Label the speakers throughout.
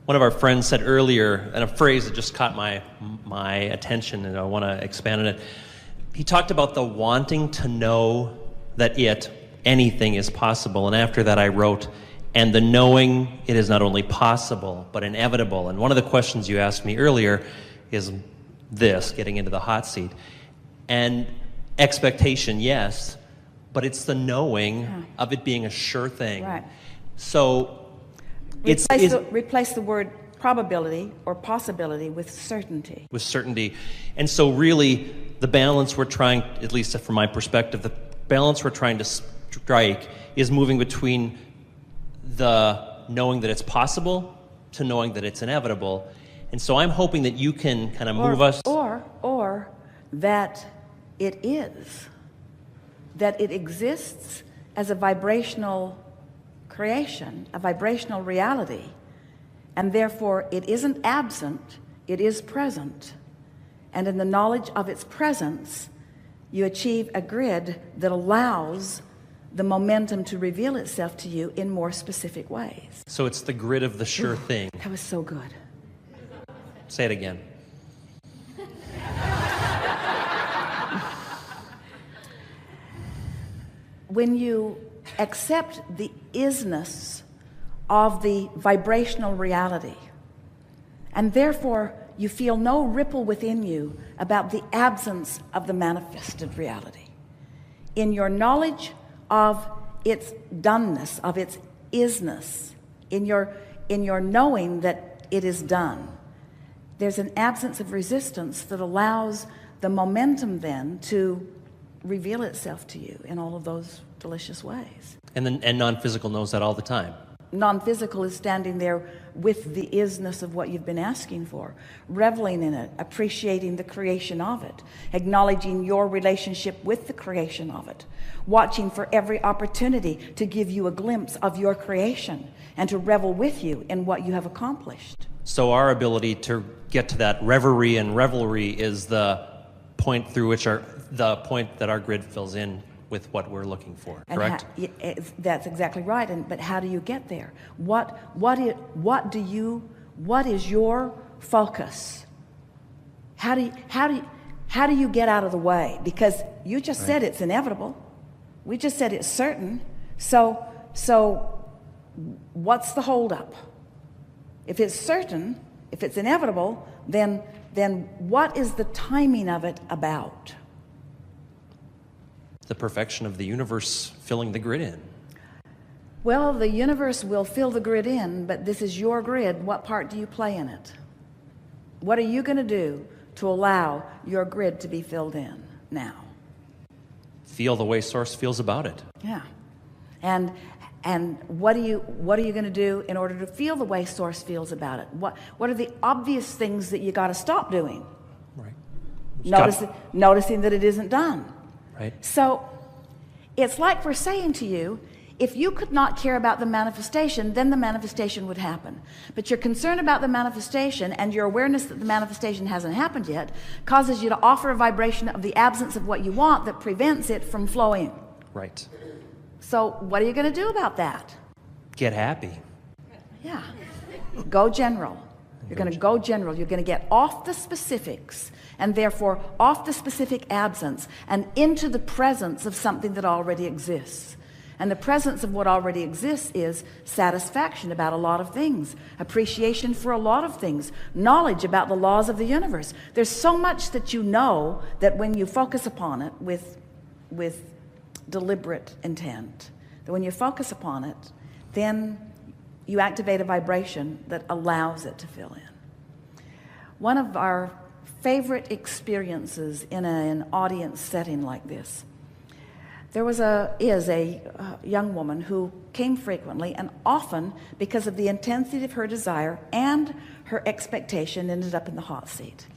Speaker 1: One of our friends said earlier, and a phrase that just caught my attention, and I want to expand on it. He talked about the wanting to know that anything is possible. And after that I wrote, and the knowing it is not only possible, but inevitable. And one of the questions you asked me earlier is this, getting into the hot seat. And expectation, yes, but it's the knowing of it being a sure thing.
Speaker 2: Right.
Speaker 1: So
Speaker 2: replace the word probability or possibility with certainty.
Speaker 1: With certainty. And so really, the balance we're trying, at least from my perspective, the balance we're trying to strike is moving between the knowing that it's possible to knowing that it's inevitable. And so I'm hoping that you can kind of move us...
Speaker 2: Or that it is. That it exists as a vibrational creation, a vibrational reality, and therefore it isn't absent, it is present. And in the knowledge of its presence, you achieve a grid that allows the momentum to reveal itself to you in more specific ways.
Speaker 1: So it's the grid of the sure thing.
Speaker 2: That was so good.
Speaker 1: Say it again.
Speaker 2: When you accept the isness of the vibrational reality, and therefore you feel no ripple within you about the absence of the manifested reality. In your knowledge of its doneness, of its isness, in your knowing that it is done, there's an absence of resistance that allows the momentum then to reveal itself to you in all of those delicious ways.
Speaker 1: And non-physical knows that all the time.
Speaker 2: Non-physical is standing there with the isness of what you've been asking for, reveling in it, appreciating the creation of it, acknowledging your relationship with the creation of it, watching for every opportunity to give you a glimpse of your creation and to revel with you in what you have accomplished.
Speaker 1: So our ability to get to that reverie and revelry is the point through which the point that our grid fills in with what we're looking for, correct?
Speaker 2: That's exactly right. But how do you get there? What is your focus? How do you get out of the way? Because you just said it's inevitable. We just said it's certain. So what's the holdup? If it's certain, if it's inevitable, then what is the timing of it about?
Speaker 1: The perfection of the universe filling the grid in.
Speaker 2: Well, the universe will fill the grid in, but this is your grid. What part do you play in it? What are you going to do to allow your grid to be filled in now?
Speaker 1: Feel the way Source feels about it.
Speaker 2: Yeah. And what are you going to do in order to feel the way Source feels about it? What are the obvious things that you got to stop doing?
Speaker 1: Right.
Speaker 2: Noticing that it isn't done.
Speaker 1: Right.
Speaker 2: So it's like we're saying to you, if you could not care about the manifestation, then the manifestation would happen. But you're concerned about the manifestation, and your awareness that the manifestation hasn't happened yet causes you to offer a vibration of the absence of what you want that prevents it from flowing.
Speaker 1: Right.
Speaker 2: So what are you going to do about that?
Speaker 1: Get happy.
Speaker 2: Yeah. Go general. You're going to go general. You're going to get off the specifics, and therefore off the specific absence and into the presence of something that already exists. And the presence of what already exists is satisfaction about a lot of things, appreciation for a lot of things, knowledge about the laws of the universe. There's so much that you know that when you focus upon it with deliberate intent, that when you focus upon it, then you activate a vibration that allows it to fill in. One of our favorite experiences in an audience setting like this, there is a young woman who came frequently and often, because of the intensity of her desire and her expectation, ended up in the hot seat.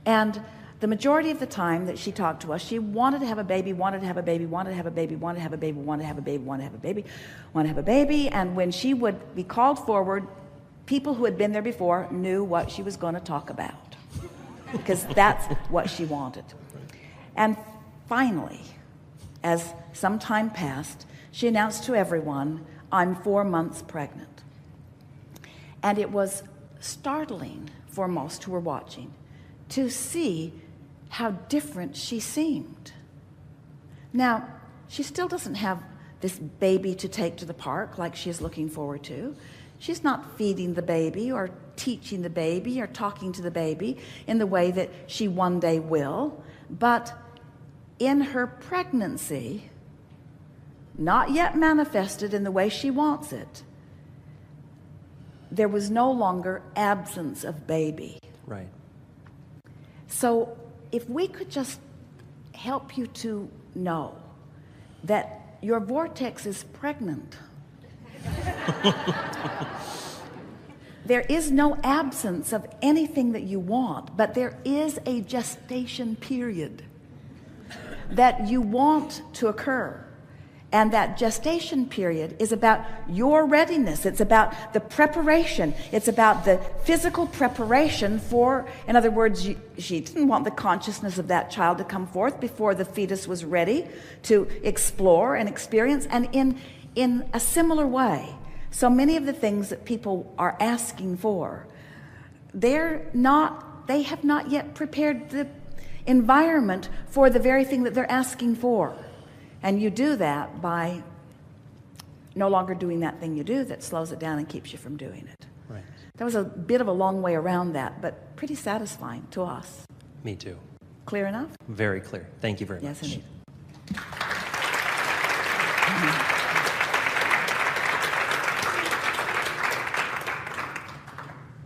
Speaker 2: And the majority of the time that she talked to us, she wanted to have a baby, wanted to have a baby, wanted to have a baby, wanted to have a baby, wanted to have a baby, wanted to have a baby, wanted to have a baby. And when she would be called forward, people who had been there before knew what she was going to talk about, because that's what she wanted. And finally, as some time passed, she announced to everyone, "I'm 4 months pregnant." And it was startling for most who were watching to see how different she seemed. Now, she still doesn't have this baby to take to the park like she is looking forward to. She's not feeding the baby or teaching the baby or talking to the baby in the way that she one day will. But in her pregnancy, not yet manifested in the way she wants it, there was no longer absence of baby.
Speaker 1: Right.
Speaker 2: So if we could just help you to know that your vortex is pregnant. There is no absence of anything that you want, but there is a gestation period that you want to occur. And that gestation period is about your readiness. It's about the preparation. It's about the physical preparation for, in other words, she didn't want the consciousness of that child to come forth before the fetus was ready to explore and experience. And in a similar way, so many of the things that people are asking for, they have not yet prepared the environment for the very thing that they're asking for. And you do that by no longer doing that thing you do that slows it down and keeps you from doing it.
Speaker 1: Right.
Speaker 2: That was a bit of a long way around that, but pretty satisfying to us.
Speaker 1: Me too.
Speaker 2: Clear enough?
Speaker 1: Very clear. Thank you very much.
Speaker 2: Yes, indeed.